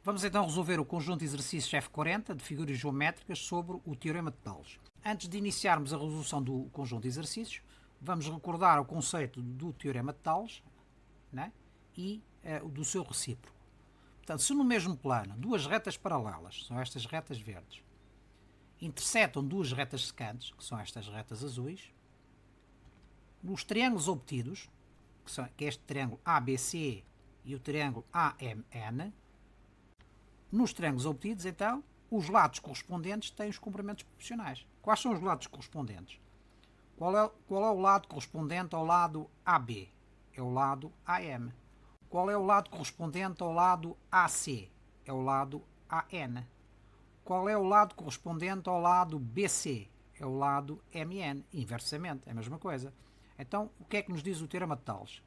Vamos então resolver o conjunto de exercícios F40 de figuras geométricas sobre o Teorema de Tales. Antes de iniciarmos a resolução do conjunto de exercícios, vamos recordar o conceito do Teorema de Tales, né? E do seu recíproco. Portanto, se no mesmo plano duas retas paralelas, são estas retas verdes, intersetam duas retas secantes, que são estas retas azuis, nos triângulos obtidos, que é este triângulo ABC e o triângulo AMN, nos triângulos obtidos, então, os lados correspondentes têm os comprimentos proporcionais. Quais são os lados correspondentes? Qual é o lado correspondente ao lado AB? É o lado AM. Qual é o lado correspondente ao lado AC? É o lado AN. Qual é o lado correspondente ao lado BC? É o lado MN. Inversamente, é a mesma coisa. Então, o que é que nos diz o Teorema de Tales?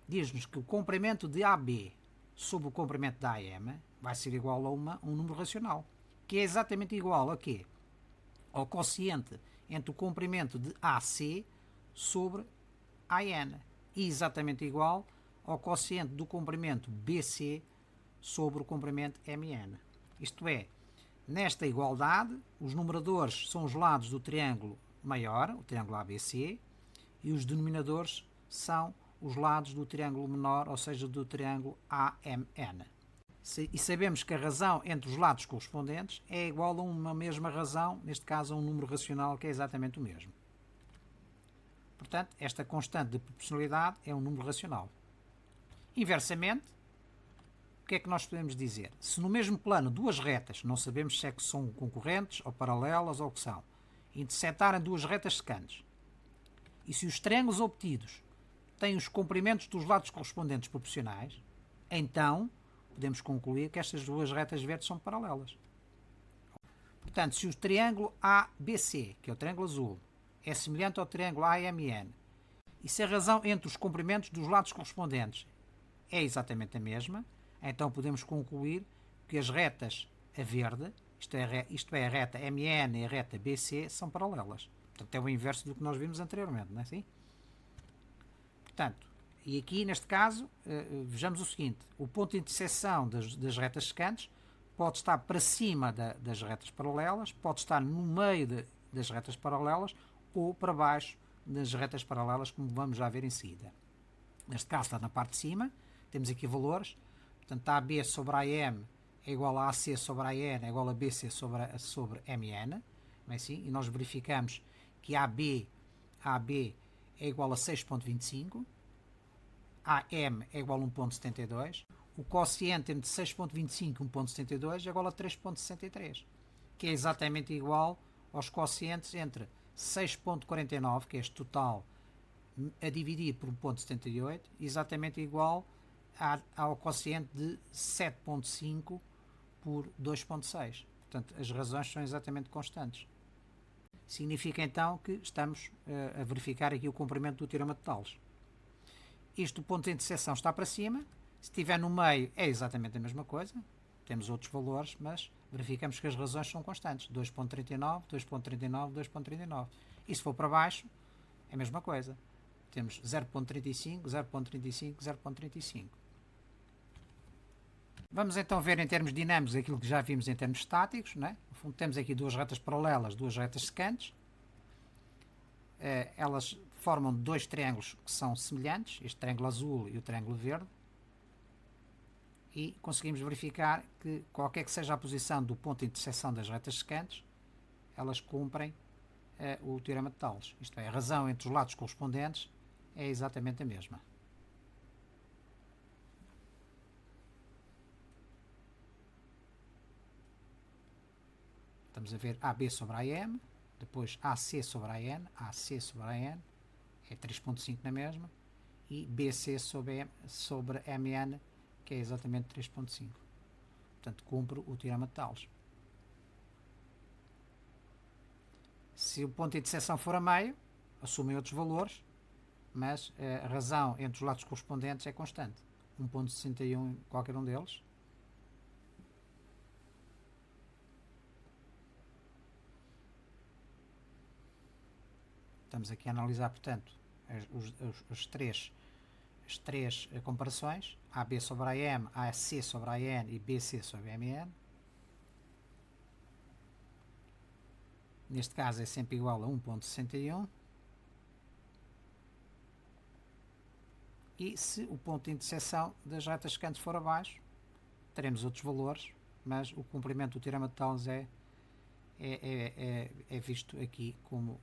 Diz-nos que o comprimento de AB sobre o comprimento da AM vai ser igual a um número racional, que é exatamente igual a quê? Ao quociente entre o comprimento de AC sobre AN, e exatamente igual ao quociente do comprimento BC sobre o comprimento MN. Isto é, nesta igualdade, os numeradores são os lados do triângulo maior, o triângulo ABC, e os denominadores são os lados do triângulo menor, ou seja, do triângulo AMN. E sabemos que a razão entre os lados correspondentes é igual a uma mesma razão, neste caso a um número racional que é exatamente o mesmo. Portanto, esta constante de proporcionalidade é um número racional. Inversamente, o que é que nós podemos dizer? Se no mesmo plano duas retas, não sabemos se é que são concorrentes ou paralelas ou o que são, intersetarem duas retas secantes, e se os triângulos obtidos têm os comprimentos dos lados correspondentes proporcionais, então podemos concluir que estas duas retas verdes são paralelas. Portanto, se o triângulo ABC, que é o triângulo azul, é semelhante ao triângulo AMN, e se a razão entre os comprimentos dos lados correspondentes é exatamente a mesma, então podemos concluir que as retas a verde, isto é a reta MN e a reta BC, são paralelas. Portanto, é o inverso do que nós vimos anteriormente, não é assim? Portanto, e aqui neste caso, vejamos o seguinte: o ponto de interseção das retas secantes pode estar para cima das retas paralelas, pode estar no meio das retas paralelas ou para baixo das retas paralelas, como vamos já ver em seguida. Neste caso está na parte de cima, temos aqui valores, portanto AB sobre AM é igual a AC sobre AN é igual a BC sobre MN, não é assim? E nós verificamos que AB é igual a 6.25, AM é igual a 1.72, o quociente entre 6.25 e 1.72 é igual a 3.63, que é exatamente igual aos quocientes entre 6.49, que é este total, a dividir por 1.78, exatamente igual ao quociente de 7.5 por 2.6. Portanto, as razões são exatamente constantes. Significa então que estamos a verificar aqui o comprimento do Teorema de Tales. Isto, o ponto de interseção está para cima, se estiver no meio é exatamente a mesma coisa, temos outros valores, mas verificamos que as razões são constantes, 2.39, 2.39, 2.39. E se for para baixo, é a mesma coisa, temos 0.35, 0.35, 0.35. Vamos então ver em termos dinâmicos aquilo que já vimos em termos estáticos, né? No fundo, temos aqui duas retas paralelas, duas retas secantes. Elas formam dois triângulos que são semelhantes, este triângulo azul e o triângulo verde. E conseguimos verificar que qualquer que seja a posição do ponto de interseção das retas secantes, elas cumprem o Teorema de Tales. Isto é, a razão entre os lados correspondentes é exatamente a mesma. Estamos a ver AB sobre AM, depois AC sobre AN, AC sobre AN, é 3.5 na mesma, e BC sobre MN, que é exatamente 3.5. Portanto, cumpre o Teorema de Tales. Se o ponto de interseção for a meio, assumem outros valores, mas a razão entre os lados correspondentes é constante. 1.61 qualquer um deles. Estamos aqui a analisar, portanto, as as três comparações, AB sobre AM, AC sobre AN e BC sobre MN. Neste caso é sempre igual a 1.61. E se o ponto de interseção das retas secantes for abaixo, teremos outros valores, mas o comprimento do teorema de Tales é visto aqui como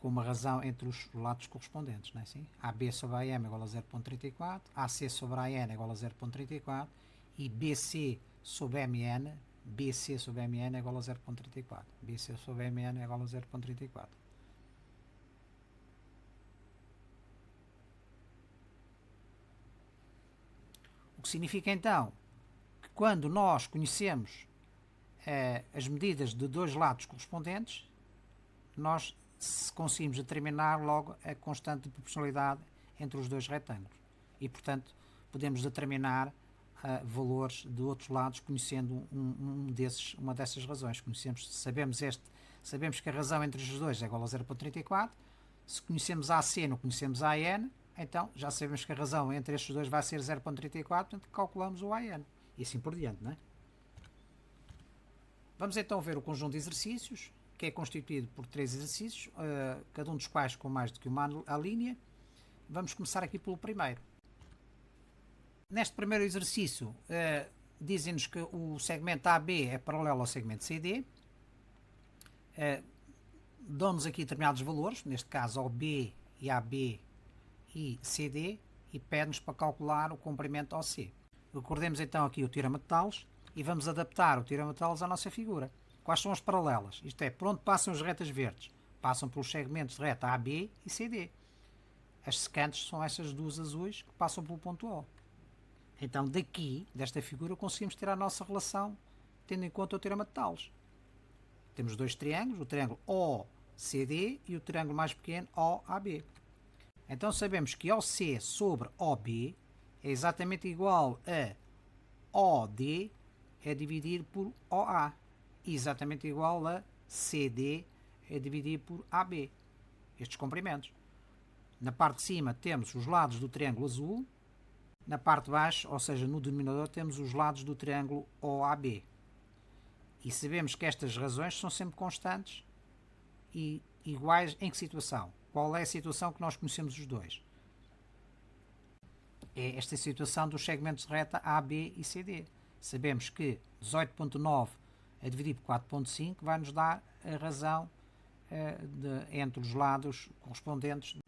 uma razão entre os lados correspondentes, não é assim? AB sobre AM é igual a 0.34, AC sobre AN é igual a 0.34 e BC sobre MN é igual a 0.34. BC sobre MN é igual a 0.34. O que significa então que quando nós conhecemos as medidas de dois lados correspondentes, nós conseguimos determinar logo a constante de proporcionalidade entre os dois retângulos. E, portanto, podemos determinar valores de outros lados conhecendo uma dessas razões. Sabemos que a razão entre os dois é igual a 0.34. Se conhecemos AC, não conhecemos AN, então já sabemos que a razão entre estes dois vai ser 0.34, portanto calculamos o AN. E assim por diante, não é? Vamos então ver o conjunto de exercícios, que é constituído por 3 exercícios, cada um dos quais com mais do que uma linha. Vamos começar aqui pelo primeiro. Neste primeiro exercício, dizem-nos que o segmento AB é paralelo ao segmento CD. Dão-nos aqui determinados valores, neste caso OB e AB e CD, e pede-nos para calcular o comprimento OC. Recordemos então aqui o teorema de Tales e vamos adaptar o teorema de Tales à nossa figura. Quais são as paralelas? Isto é, por onde passam as retas verdes? Passam pelos segmentos de reta AB e CD. As secantes são essas duas azuis que passam pelo ponto O. Então, daqui, desta figura, conseguimos ter a nossa relação tendo em conta o teorema de Tales. Temos dois triângulos, o triângulo OCD e o triângulo mais pequeno OAB. Então, sabemos que OC sobre OB é exatamente igual a OD a dividir por OA. E exatamente igual a CD a dividir por AB. Estes comprimentos. Na parte de cima temos os lados do triângulo azul. Na parte de baixo, ou seja, no denominador, temos os lados do triângulo OAB. E sabemos que estas razões são sempre constantes e iguais em que situação? Qual é a situação que nós conhecemos os dois? É esta situação dos segmentos de reta AB e CD. Sabemos que 18.9 a dividir por 4.5 vai nos dar a razão entre os lados correspondentes.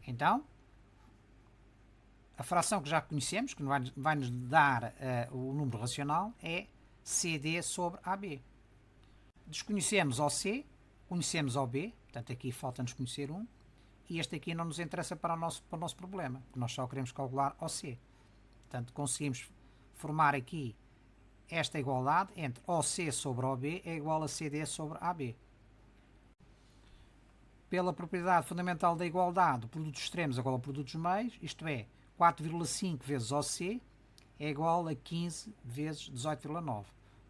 Então, a fração que já conhecemos, que vai nos dar o número racional, é CD sobre AB. Desconhecemos OC, conhecemos OB, portanto aqui falta-nos conhecer um, e este aqui não nos interessa para o nosso problema, porque nós só queremos calcular OC. Portanto, conseguimos formar aqui esta igualdade entre OC sobre OB é igual a CD sobre AB. Pela propriedade fundamental da igualdade, o produto dos extremos é igual ao produto dos meios, isto é, 4,5 vezes OC é igual a 15 vezes 18,9.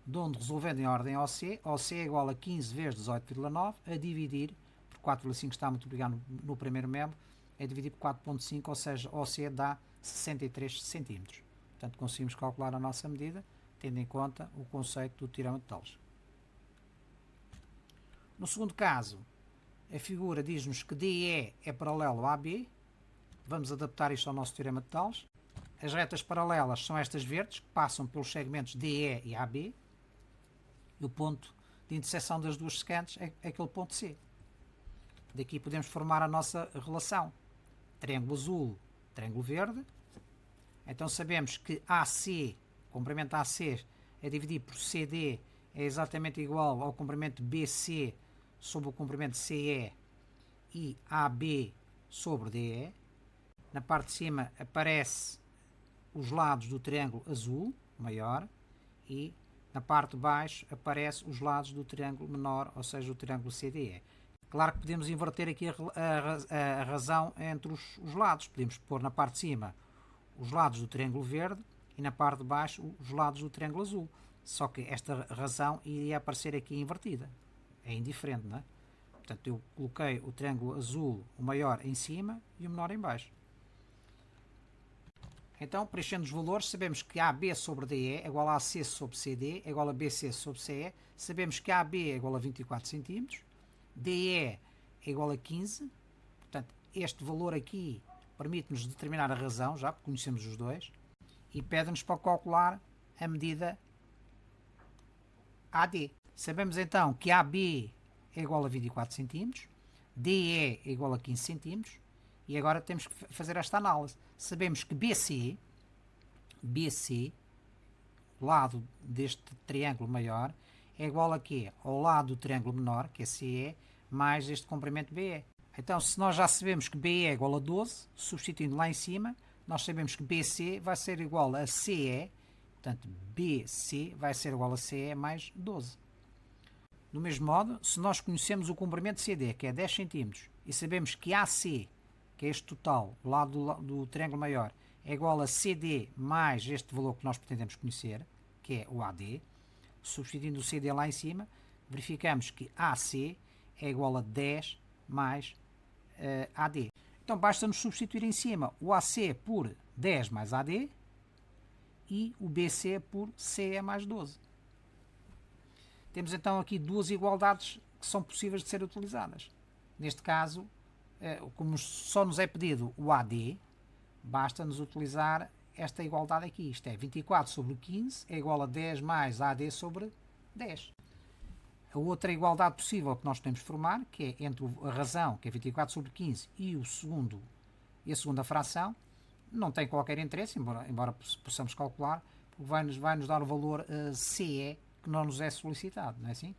De onde, resolvendo em ordem OC, OC é igual a 15 vezes 18,9 a dividir, por 4,5 está a multiplicar no primeiro membro, a dividir por 4,5, ou seja, OC dá 63 cm. Portanto, conseguimos calcular a nossa medida, tendo em conta o conceito do teorema de Tales. No segundo caso, a figura diz-nos que DE é paralelo a AB. Vamos adaptar isto ao nosso teorema de Tales. As retas paralelas são estas verdes, que passam pelos segmentos DE e AB. E o ponto de interseção das duas secantes é aquele ponto C. Daqui podemos formar a nossa relação. Triângulo azul, triângulo verde. Então sabemos que AC, o comprimento AC, é dividido por CD, é exatamente igual ao comprimento BC sobre o comprimento CE e AB sobre DE. Na parte de cima aparece os lados do triângulo azul, maior, e na parte de baixo aparece os lados do triângulo menor, ou seja, o triângulo CDE. Claro que podemos inverter aqui a razão entre os lados. Podemos pôr na parte de cima os lados do triângulo verde e na parte de baixo os lados do triângulo azul. Só que esta razão iria aparecer aqui invertida. É indiferente, não é? Portanto, eu coloquei o triângulo azul, o maior em cima e o menor em baixo. Então, preenchendo os valores, sabemos que AB sobre DE é igual a AC sobre CD, é igual a BC sobre CE. Sabemos que AB é igual a 24 cm, DE é igual a 15. Portanto, este valor aqui permite-nos determinar a razão, já porque conhecemos os dois, e pede-nos para calcular a medida AD. Sabemos então que AB é igual a 24 cm, DE é igual a 15 cm, e agora temos que fazer esta análise. Sabemos que BC, o lado deste triângulo maior, é igual a quê? Ao lado do triângulo menor, que é CE, mais este comprimento BE. Então, se nós já sabemos que BE é igual a 12, substituindo lá em cima, nós sabemos que BC vai ser igual a CE, portanto, BC vai ser igual a CE mais 12. Do mesmo modo, se nós conhecemos o comprimento CD, que é 10 cm, e sabemos que AC, que é este total, o lado do triângulo maior, é igual a CD mais este valor que nós pretendemos conhecer, que é o AD, substituindo o CD lá em cima, verificamos que AC é igual a 10 mais AD. Então basta-nos substituir em cima o AC por 10 mais AD e o BC por CE mais 12. Temos então aqui duas igualdades que são possíveis de ser utilizadas. Neste caso, como só nos é pedido o AD, basta-nos utilizar esta igualdade aqui. Isto é 24 sobre 15 é igual a 10 mais AD sobre 10. A outra igualdade possível que nós podemos formar, que é entre a razão, que é 24 sobre 15, e a segunda fração, não tem qualquer interesse, embora possamos calcular, porque vai-nos dar o valor CE, que não nos é solicitado, não é assim?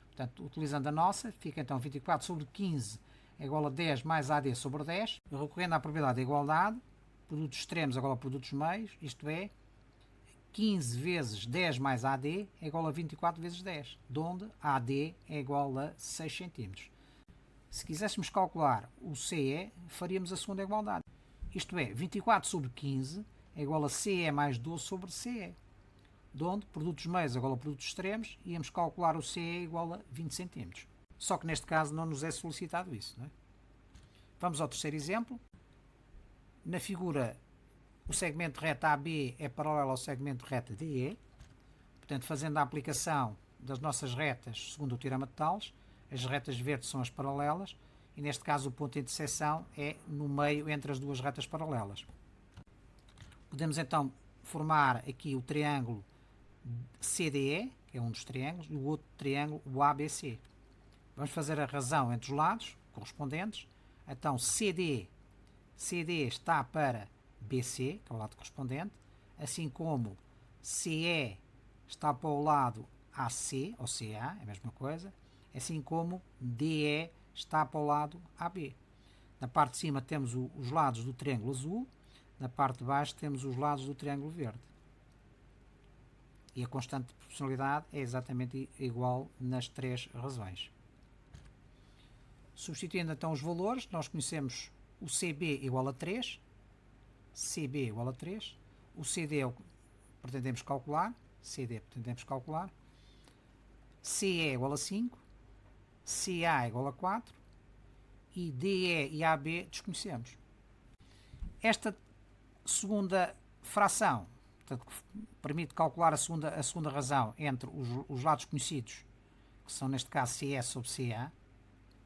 Portanto, utilizando a nossa, fica então 24 sobre 15 é igual a 10 mais AD sobre 10. Recorrendo à propriedade da igualdade, produtos extremos igual a produtos meios, isto é, 15 vezes 10 mais AD é igual a 24 vezes 10, de onde AD é igual a 6 cm. Se quiséssemos calcular o CE, faríamos a segunda igualdade. Isto é, 24 sobre 15 é igual a CE mais 12 sobre CE, de onde produtos meios igual a produtos extremos, íamos calcular o CE igual a 20 cm. Só que neste caso não nos é solicitado isso, não é? Vamos ao terceiro exemplo. Na figura, o segmento reta AB é paralelo ao segmento reta DE. Portanto, fazendo a aplicação das nossas retas segundo o teorema de Tales, as retas verdes são as paralelas e neste caso o ponto de interseção é no meio entre as duas retas paralelas. Podemos então formar aqui o triângulo CDE, que é um dos triângulos, e o outro triângulo, o ABC. Vamos fazer a razão entre os lados correspondentes. Então, CD está para BC, que é o lado correspondente, assim como CE está para o lado AC, ou CA, é a mesma coisa, assim como DE está para o lado AB. Na parte de cima temos os lados do triângulo azul, na parte de baixo temos os lados do triângulo verde. E a constante de proporcionalidade é exatamente igual nas três razões. Substituindo então os valores, nós conhecemos o CB igual a 3, CB igual a 3, o CD é o que pretendemos calcular, CE igual a 5, CA igual a 4 e DE e AB desconhecemos. Esta segunda fração, portanto, permite calcular a segunda razão entre os lados conhecidos, que são neste caso CE sobre CA,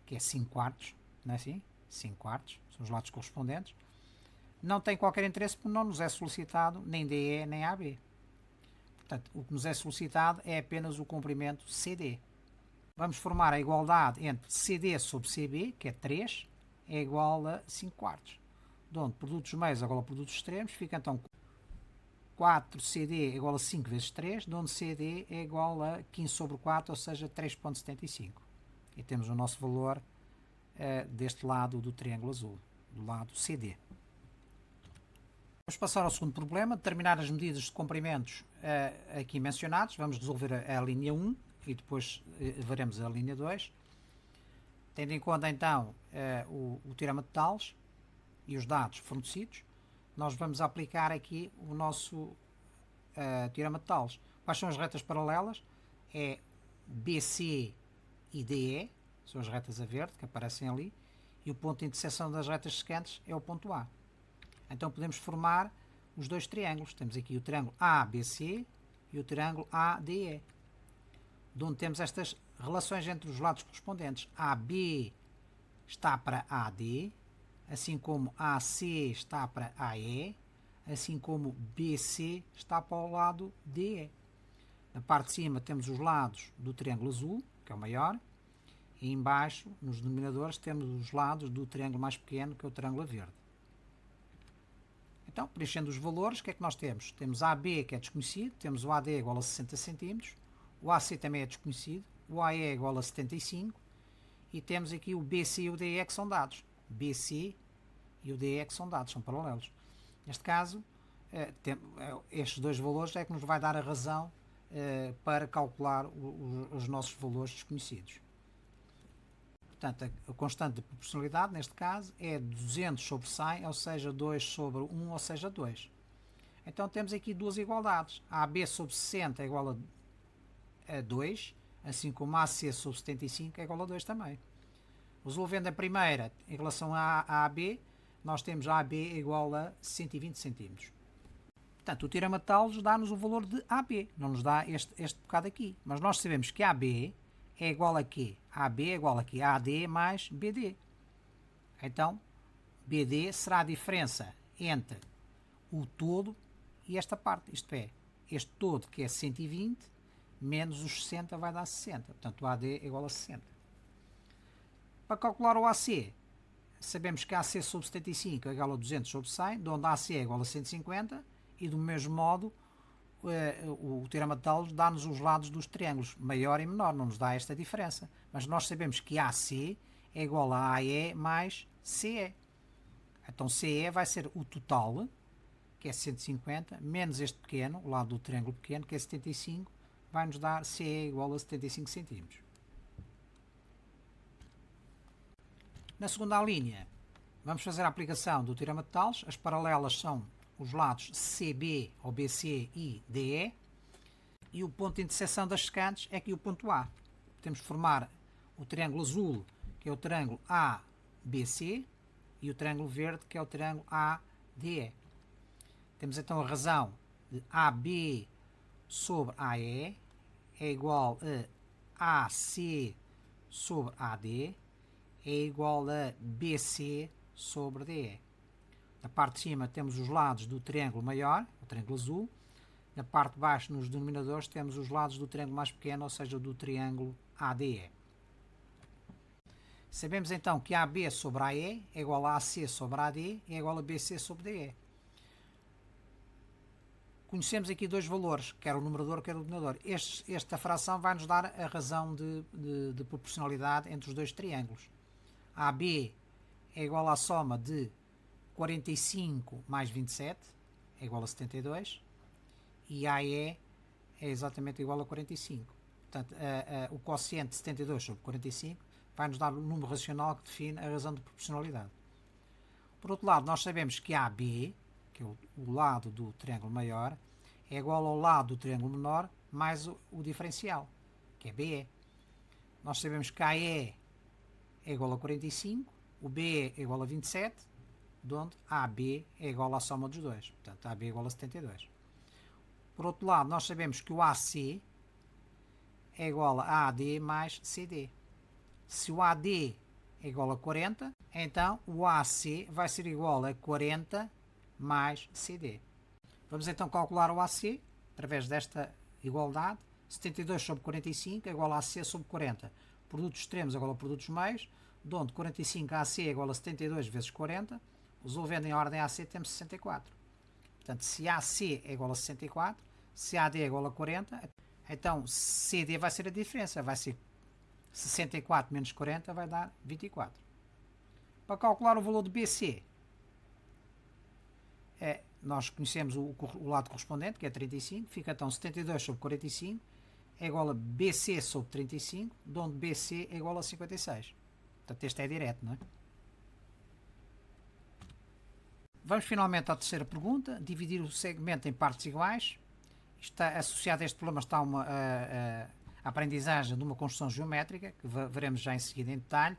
que é 5 quartos, não é assim? 5 quartos, são os lados correspondentes. Não tem qualquer interesse porque não nos é solicitado nem DE nem AB. Portanto, o que nos é solicitado é apenas o comprimento CD. Vamos formar a igualdade entre CD sobre CB, que é 3, é igual a 5 quartos. De onde produtos meios igual a produtos extremos, fica então 4CD é igual a 5 vezes 3, de onde CD é igual a 15 sobre 4, ou seja, 3,75. E temos o nosso valor deste lado do triângulo azul, do lado CD. Vamos passar ao segundo problema, determinar as medidas de comprimentos aqui mencionados. Vamos resolver a linha 1 e depois veremos a linha 2. Tendo em conta então o teorema de Tales e os dados fornecidos, nós vamos aplicar aqui o nosso teorema de Tales. Quais são as retas paralelas? É BC e DE, são as retas a verde que aparecem ali, e o ponto de interseção das retas secantes é o ponto A. Então podemos formar os dois triângulos. Temos aqui o triângulo ABC e o triângulo ADE, de onde temos estas relações entre os lados correspondentes. AB está para AD, assim como AC está para AE, assim como BC está para o lado DE. Na parte de cima temos os lados do triângulo azul, que é o maior, e embaixo, nos denominadores, temos os lados do triângulo mais pequeno, que é o triângulo verde. Então, preenchendo os valores, o que é que nós temos? Temos AB, que é desconhecido, temos o AD igual a 60 cm, o AC também é desconhecido, o AE é igual a 75, e temos aqui o BC e o DE que são dados. BC e o DE que são dados, são paralelos. Neste caso, estes dois valores é que nos vai dar a razão para calcular os nossos valores desconhecidos. Portanto, a constante de proporcionalidade, neste caso, é 200 sobre 100, ou seja, 2 sobre 1, ou seja, 2. Então temos aqui duas igualdades. AB sobre 60 é igual a 2, assim como AC sobre 75 é igual a 2 também. Resolvendo a primeira em relação a AB, nós temos AB igual a 120 cm. Portanto, o teorema de Tales dá-nos o valor de AB, não nos dá este bocado aqui. Mas nós sabemos que AB é igual a quê? AB é igual a quê? AD mais BD. Então, BD será a diferença entre o todo e esta parte. Isto é, este todo que é 120 menos os 60 vai dar 60. Portanto, o AD é igual a 60. Para calcular o AC, sabemos que AC sobre 75 é igual a 200 sobre 100, de onde AC é igual a 150, e do mesmo modo o teorema de Tales dá-nos os lados dos triângulos, maior e menor, não nos dá esta diferença. Mas nós sabemos que AC é igual a AE mais CE. Então CE vai ser o total, que é 150, menos este pequeno, o lado do triângulo pequeno, que é 75, vai nos dar CE igual a 75 cm. Na segunda linha, vamos fazer a aplicação do teorema de Tales. As paralelas são os lados CB ou BC e DE, e o ponto de interseção das secantes é aqui o ponto A. Temos de formar o triângulo azul, que é o triângulo ABC, e o triângulo verde, que é o triângulo ADE. Temos então a razão de AB sobre AE é igual a AC sobre AD é igual a BC sobre DE. Na parte de cima temos os lados do triângulo maior, o triângulo azul. Na parte de baixo, nos denominadores, temos os lados do triângulo mais pequeno, ou seja, do triângulo ADE. Sabemos então que AB sobre AE é igual a AC sobre AD é igual a BC sobre DE. Conhecemos aqui dois valores, quer o numerador, quer o denominador. Esta fração vai nos dar a razão de proporcionalidade entre os dois triângulos. AB é igual à soma de 45 mais 27 é igual a 72, e AE é exatamente igual a 45. Portanto, o quociente de 72 sobre 45 vai nos dar o número racional que define a razão de proporcionalidade. Por outro lado, nós sabemos que AB, que é o lado do triângulo maior, é igual ao lado do triângulo menor mais o diferencial, que é BE. Nós sabemos que AE é igual a 45, o BE é igual a 27, de onde AB é igual à soma dos dois. Portanto, AB é igual a 72. Por outro lado, nós sabemos que o AC é igual a AD mais CD. Se o AD é igual a 40, então o AC vai ser igual a 40 mais CD. Vamos então calcular o AC através desta igualdade. 72 sobre 45 é igual a AC sobre 40. Produtos extremos é igual a produtos meios, de onde 45 AC é igual a 72 vezes 40. Resolvendo em ordem AC temos 64. Portanto, se AC é igual a 64, se AD é igual a 40, então CD vai ser a diferença. Vai ser 64 menos 40 vai dar 24. Para calcular o valor de BC, nós conhecemos o lado correspondente, que é 35. Fica então 72 sobre 45 é igual a BC sobre 35, de onde BC é igual a 56. Portanto, este é direto, não é? Vamos finalmente à terceira pergunta, dividir o segmento em partes iguais. Está associado a este problema está a aprendizagem de uma construção geométrica, que veremos já em seguida em detalhe.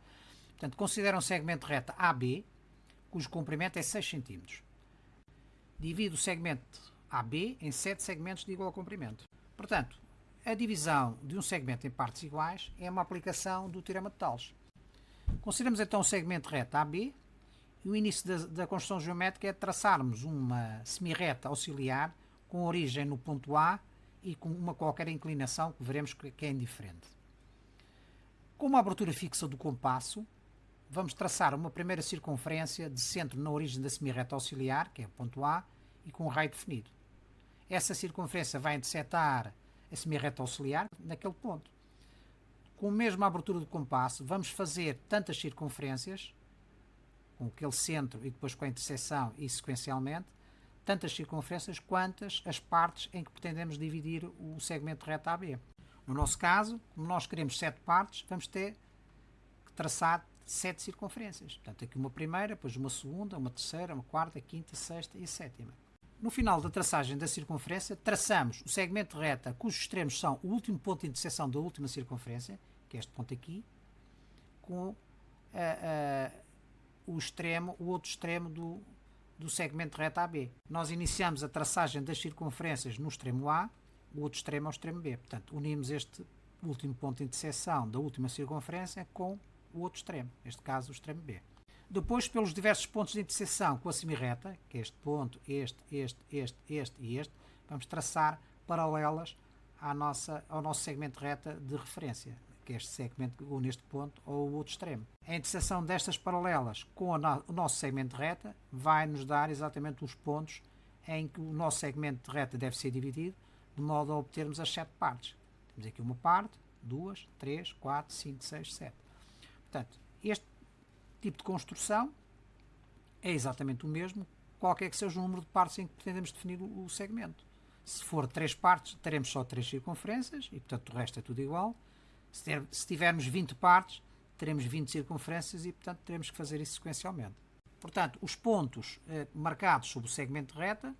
Portanto, considera um segmento de reta AB, cujo comprimento é 6 cm. Divide o segmento AB em 7 segmentos de igual comprimento. Portanto, a divisão de um segmento em partes iguais é uma aplicação do teorema de Tales. Consideramos então o segmento de reta AB e o início da construção geométrica é traçarmos uma semirreta auxiliar com origem no ponto A e com uma qualquer inclinação que veremos que é indiferente. Com uma abertura fixa do compasso, vamos traçar uma primeira circunferência de centro na origem da semirreta auxiliar, que é o ponto A, e com um raio definido. Essa circunferência vai intersetar a semirreta auxiliar naquele ponto. Com a mesma abertura do compasso, vamos fazer tantas circunferências, com aquele centro e depois com a interseção e sequencialmente, tantas circunferências quantas as partes em que pretendemos dividir o segmento de reta AB. No nosso caso, como nós queremos 7 partes, vamos ter que traçar 7 circunferências. Portanto, aqui uma primeira, depois uma segunda, uma terceira, uma quarta, quinta, sexta e sétima. No final da traçagem da circunferência, traçamos o segmento de reta cujos extremos são o último ponto de interseção da última circunferência, que é este ponto aqui, com o outro extremo do segmento de reta AB. Nós iniciamos a traçagem das circunferências no extremo A, o outro extremo é o extremo B. Portanto, unimos este último ponto de interseção da última circunferência com o outro extremo, neste caso o extremo B. Depois, pelos diversos pontos de interseção com a semirreta, que é este ponto, este e este, vamos traçar paralelas ao nosso segmento de reta de referência, que é este segmento ou neste ponto ou o outro extremo. A interseção destas paralelas com o nosso segmento de reta vai nos dar exatamente os pontos em que o nosso segmento de reta deve ser dividido, de modo a obtermos as 7 partes. Temos aqui uma parte, 2, 3, 4, 5, 6, 7. Portanto, este tipo de construção é exatamente o mesmo, qualquer que seja o número de partes em que pretendemos definir o segmento. Se for 3 partes, teremos só 3 circunferências e, portanto, o resto é tudo igual. Se tivermos 20 partes, teremos 20 circunferências e, portanto, teremos que fazer isso sequencialmente. Portanto, os pontos marcados sobre o segmento de reta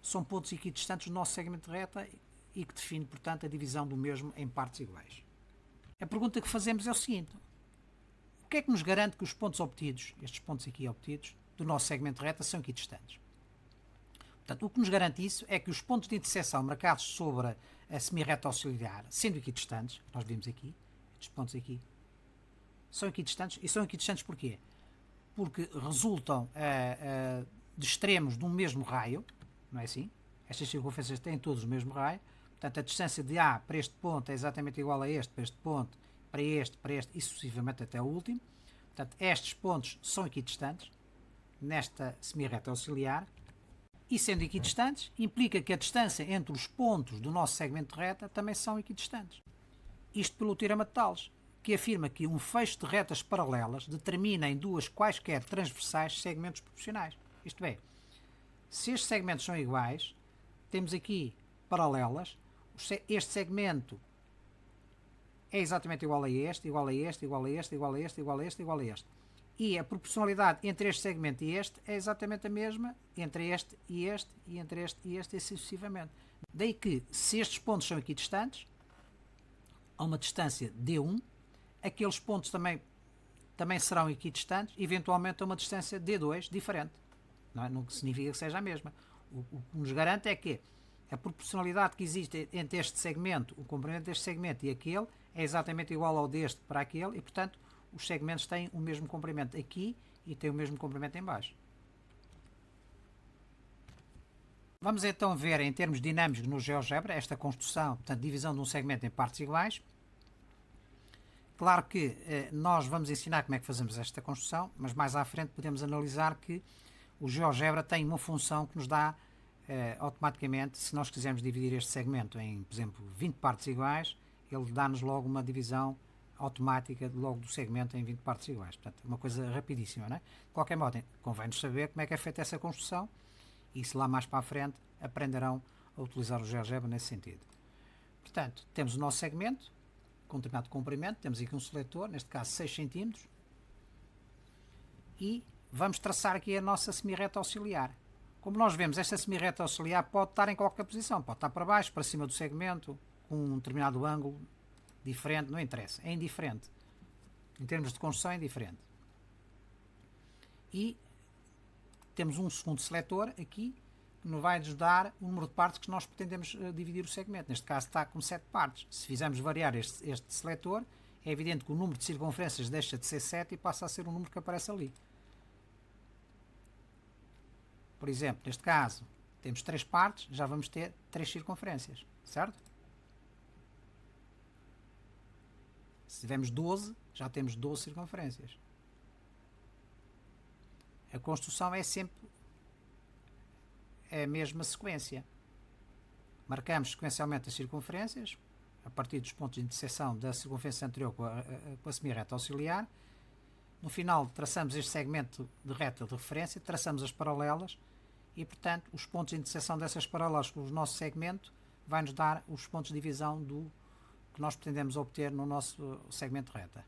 são pontos equidistantes do nosso segmento de reta e que define, portanto, a divisão do mesmo em partes iguais. A pergunta que fazemos é o seguinte: o que é que nos garante que os pontos obtidos, estes pontos aqui obtidos, do nosso segmento de reta são equidistantes? Portanto, o que nos garante isso é que os pontos de interseção marcados sobre a semirreta auxiliar, sendo equidistantes, nós vimos aqui, estes pontos aqui, são equidistantes. E são equidistantes porquê? Porque resultam de extremos de um mesmo raio, não é assim? Estas circunferências têm todos o mesmo raio. Portanto, a distância de A para este ponto é exatamente igual a este, para este ponto, para este e sucessivamente até o último. Portanto, estes pontos são equidistantes nesta semirreta auxiliar. E sendo equidistantes, implica que a distância entre os pontos do nosso segmento de reta também são equidistantes. Isto pelo teorema de Tales, que afirma que um feixe de retas paralelas determina em duas quaisquer transversais segmentos proporcionais. Isto é, se estes segmentos são iguais, temos aqui paralelas, este segmento é exatamente igual a este, igual a este, igual a este, igual a este, igual a este, igual a este. E a proporcionalidade entre este segmento e este é exatamente a mesma entre este e este, e entre este e este, e assim sucessivamente. Daí que, se estes pontos são equidistantes, a uma distância D1, aqueles pontos também serão equidistantes, eventualmente a uma distância D2 diferente. Não significa que seja a mesma. O que nos garante é que a proporcionalidade que existe entre este segmento, o comprimento deste segmento e aquele, é exatamente igual ao deste para aquele, e portanto os segmentos têm o mesmo comprimento aqui e têm o mesmo comprimento em baixo. Vamos então ver em termos dinâmicos no GeoGebra esta construção, portanto, divisão de um segmento em partes iguais. Claro que nós vamos ensinar como é que fazemos esta construção, mas mais à frente podemos analisar que o GeoGebra tem uma função que nos dá automaticamente, se nós quisermos dividir este segmento em, por exemplo, 20 partes iguais, ele dá-nos logo uma divisão automática logo do segmento em 20 partes iguais. Portanto, uma coisa rapidíssima, não é? De qualquer modo, convém-nos saber como é que é feita essa construção e se lá mais para a frente aprenderão a utilizar o GeoGebra nesse sentido. Portanto, temos o nosso segmento com determinado comprimento, temos aqui um seletor, neste caso 6 cm, e vamos traçar aqui a nossa semirreta auxiliar. Como nós vemos, esta semirreta auxiliar pode estar em qualquer posição, pode estar para baixo, para cima do segmento, com um determinado ângulo diferente, não interessa, é indiferente. Em termos de construção é indiferente. E temos um segundo seletor aqui que nos vai nos dar o número de partes que nós pretendemos dividir o segmento. Neste caso está com 7 partes. Se fizermos variar este seletor, é evidente que o número de circunferências deixa de ser 7 e passa a ser o número que aparece ali. Por exemplo, neste caso, temos 3 partes, já vamos ter 3 circunferências, certo? Se tivermos 12, já temos 12 circunferências. A construção é sempre a mesma sequência. Marcamos sequencialmente as circunferências, a partir dos pontos de intersecção da circunferência anterior com a semirreta auxiliar. No final, traçamos este segmento de reta de referência, traçamos as paralelas e, portanto, os pontos de intersecção dessas paralelas com o nosso segmento vai-nos dar os pontos de divisão do que nós pretendemos obter no nosso segmento de reta.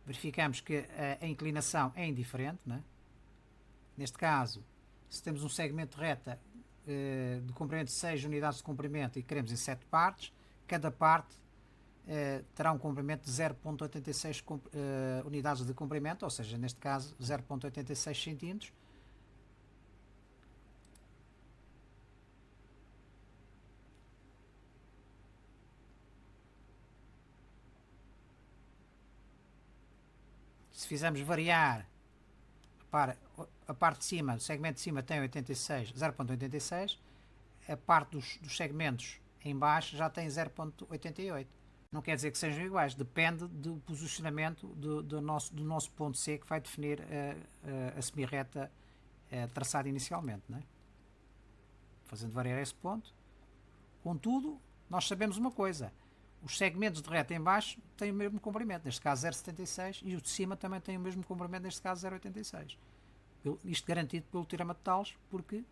Verificamos que a inclinação é indiferente, né? Neste caso, se temos um segmento de reta de comprimento de 6 unidades de comprimento e queremos em 7 partes, cada parte terá um comprimento de 0,86 unidades de comprimento, ou seja, neste caso 0,86 centímetros. Se fizermos variar, para a parte de cima, o segmento de cima tem 0,86, a parte dos segmentos em baixo já tem 0,88. Não quer dizer que sejam iguais, depende do posicionamento do nosso ponto C que vai definir a semirreta traçada inicialmente, não é? Fazendo variar esse ponto. Contudo, nós sabemos uma coisa: os segmentos de reta em baixo têm o mesmo comprimento, neste caso 0,76, e o de cima também tem o mesmo comprimento, neste caso 0,86. Isto garantido pelo teorema de Tales, porque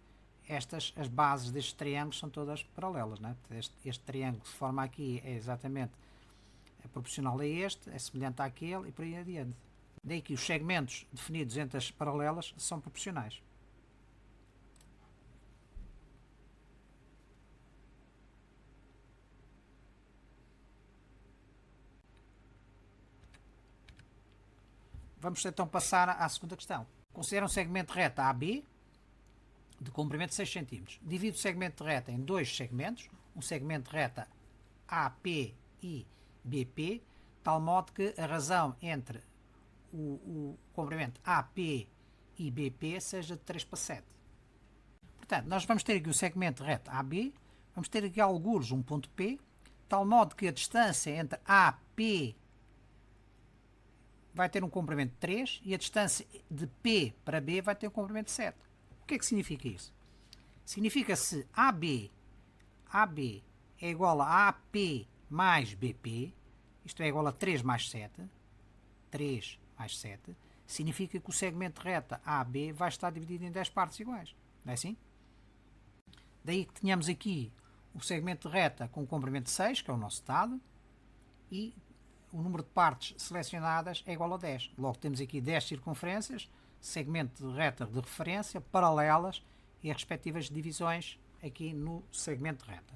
as bases destes triângulos são todas paralelas, não é? Este triângulo que se forma aqui é exatamente proporcional a este, é semelhante àquele e por aí adiante. Daí que os segmentos definidos entre as paralelas são proporcionais. Vamos então passar à segunda questão. Considera um segmento de reta AB de comprimento de 6 cm. Divide o segmento de reta em dois segmentos, um segmento de reta AP e BP, de tal modo que a razão entre o comprimento AP e BP seja de 3/7. Portanto, nós vamos ter aqui o segmento de reta AB, vamos ter aqui algures um ponto P, de tal modo que a distância entre AP vai ter um comprimento de 3 e a distância de P para B vai ter um comprimento de 7. O que é que significa isso? Significa se AB é igual a AP mais BP, isto é igual a 3 mais 7, significa que o segmento de reta AB vai estar dividido em 10 partes iguais. Não é assim? Daí que tenhamos aqui o segmento de reta com um comprimento de 6, que é o nosso dado, e o número de partes selecionadas é igual a 10. Logo temos aqui 10 circunferências, segmento de reta de referência, paralelas e as respectivas divisões aqui no segmento de reta.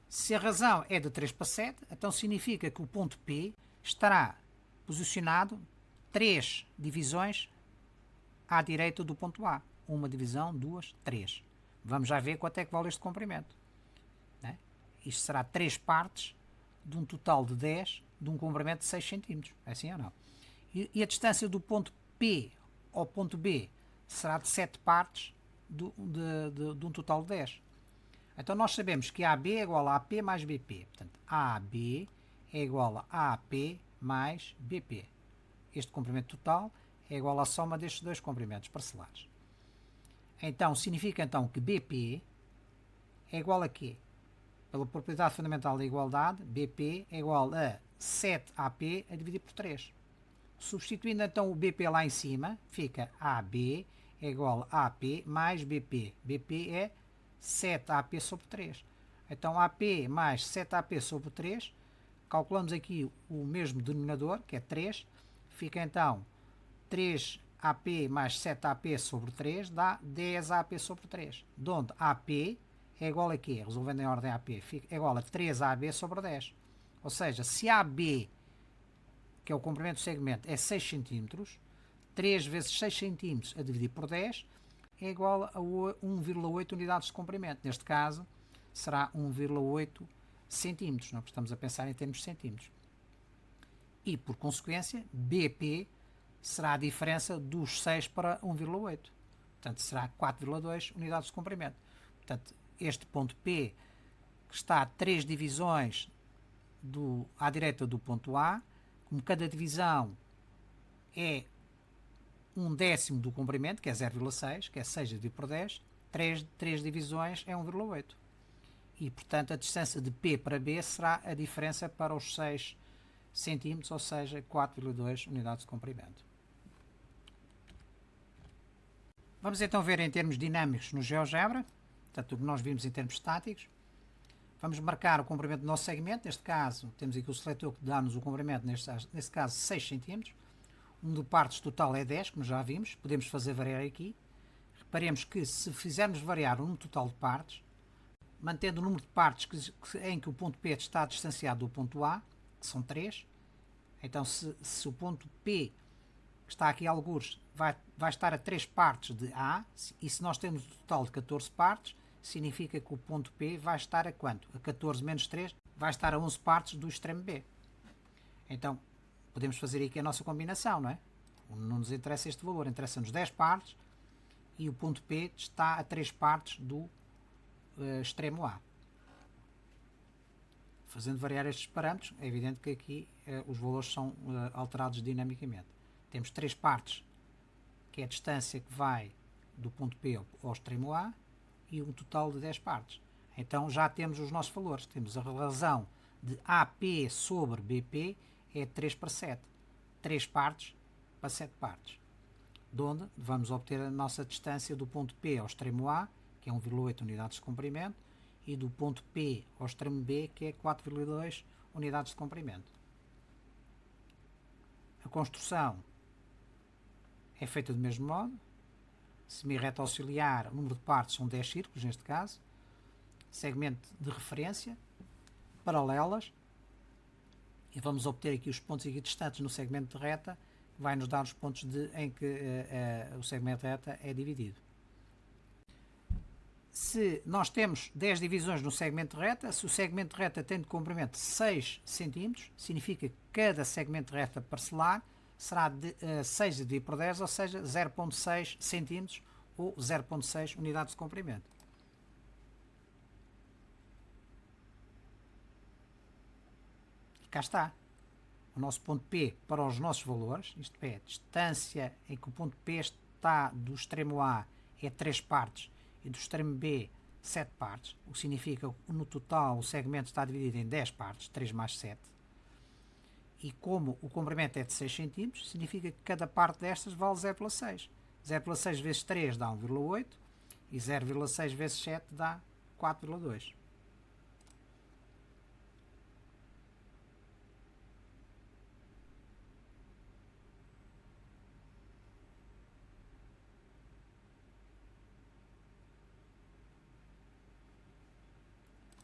Se a razão é de 3/7, então significa que o ponto P estará posicionado 3 divisões à direita do ponto A. Uma divisão, 2, 3. Vamos já ver quanto é que vale este comprimento. Né? Isto será 3 partes de um total de 10 de um comprimento de 6 cm. É assim ou não? E a distância do ponto P ao ponto B será de 7 partes de um total de 10. Então nós sabemos que AB é igual a AP mais BP. Portanto, AB é igual a AP mais BP. Este comprimento total é igual à soma destes dois comprimentos parcelares. Então, significa então que BP é igual a quê? Pela propriedade fundamental da igualdade, BP é igual a 7AP a dividir por 3. Substituindo então o BP lá em cima, fica AB é igual a AP mais BP. BP é 7AP sobre 3. Então AP mais 7AP sobre 3, calculamos aqui o mesmo denominador, que é 3, fica então 3AP mais 7AP sobre 3 dá 10AP sobre 3, de onde AP é igual a quê? Resolvendo em ordem AP, é igual a 3AB sobre 10. Ou seja, se AB, que é o comprimento do segmento, é 6 cm, 3 vezes 6 cm a dividir por 10 é igual a 1,8 unidades de comprimento. Neste caso, será 1,8 centímetros, não? Porque estamos a pensar em termos de centímetros. E, por consequência, BP será a diferença dos 6 para 1,8. Portanto, será 4,2 unidades de comprimento. Portanto, este ponto P, que está a 3 divisões à direita do ponto A, como cada divisão é 1/10 do comprimento, que é 0,6, que é 6 dividido por 10, 3 divisões é 1,8. E, portanto, a distância de P para B será a diferença para os 6 centímetros, ou seja, 4,2 unidades de comprimento. Vamos então ver em termos dinâmicos no GeoGebra, portanto, o que nós vimos em termos estáticos. Vamos marcar o comprimento do nosso segmento, neste caso, temos aqui o seletor que dá-nos o comprimento, neste caso 6 cm. O número de partes total é 10, como já vimos, podemos fazer variar aqui. Reparemos que se fizermos variar o número total de partes, mantendo o número de partes em que o ponto P está distanciado do ponto A, que são 3, então se o ponto P, que está aqui a algures, vai estar a 3 partes de A, e se nós temos um total de 14 partes, significa que o ponto P vai estar a quanto? A 14 menos 3, vai estar a 11 partes do extremo B. Então, podemos fazer aqui a nossa combinação, não é? Não nos interessa este valor, interessa-nos 10 partes e o ponto P está a 3 partes do extremo A. Fazendo variar estes parâmetros, é evidente que aqui os valores são alterados dinamicamente. Temos 3 partes, que é a distância que vai do ponto P ao extremo A, e um total de 10 partes. Então já temos os nossos valores. Temos a razão de AP sobre BP é 3 para 7. 3 partes para 7 partes. De onde vamos obter a nossa distância do ponto P ao extremo A, que é 1,8 unidades de comprimento, e do ponto P ao extremo B, que é 4,2 unidades de comprimento. A construção é feita do mesmo modo. Semi-reta auxiliar, o número de partes são 10 círculos, neste caso. Segmento de referência, paralelas. E vamos obter aqui os pontos equidistantes no segmento de reta, que vai nos dar os pontos em que o segmento de reta é dividido. Se nós temos 10 divisões no segmento de reta, se o segmento de reta tem de comprimento 6 cm, significa que cada segmento de reta parcelar será de 6 dividido por 10, ou seja, 0,6 cm ou 0,6 unidades de comprimento. E cá está. O nosso ponto P para os nossos valores, isto é, a distância em que o ponto P está do extremo A é 3 partes e do extremo B 7 partes, o que significa que no total o segmento está dividido em 10 partes, 3 mais 7. E como o comprimento é de 6 cm, significa que cada parte destas vale 0,6. 0,6 vezes 3 dá 1,8 e 0,6 vezes 7 dá 4,2.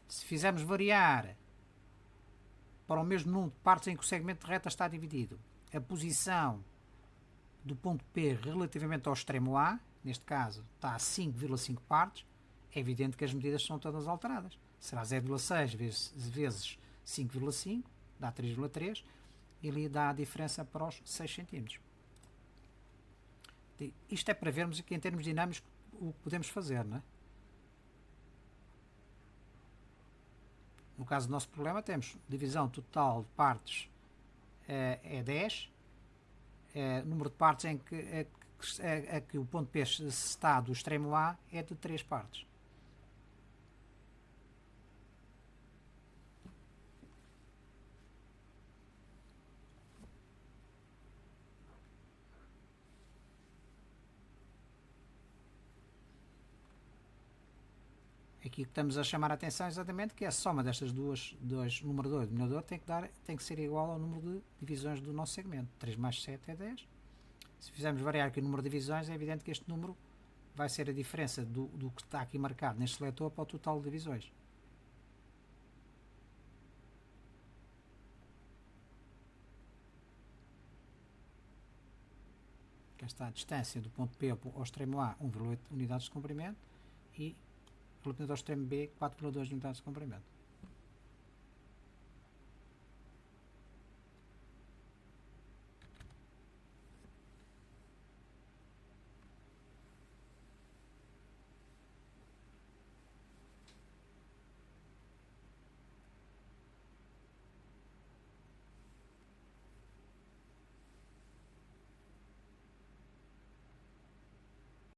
Se fizermos variar para o mesmo número de partes em que o segmento de reta está dividido, a posição do ponto P relativamente ao extremo A, neste caso está a 5,5 partes, é evidente que as medidas são todas alteradas. Será 0,6 vezes 5,5, dá 3,3, e ali dá a diferença para os 6 cm. Isto é para vermos aqui em termos dinâmicos o que podemos fazer, não é? No caso do nosso problema, temos divisão total de partes é 10, número de partes em que o ponto P está do extremo A é de 3 partes. Aqui que estamos a chamar a atenção exatamente que a soma destas dois numerador e denominador tem que ser igual ao número de divisões do nosso segmento. 3 mais 7 é 10. Se fizermos variar aqui o número de divisões, é evidente que este número vai ser a diferença do que está aqui marcado neste seletor para o total de divisões. Cá está a distância do ponto P ao extremo A, 1,8 unidades de comprimento, e relativamente ao extremo B, 4,2 unidades de comprimento.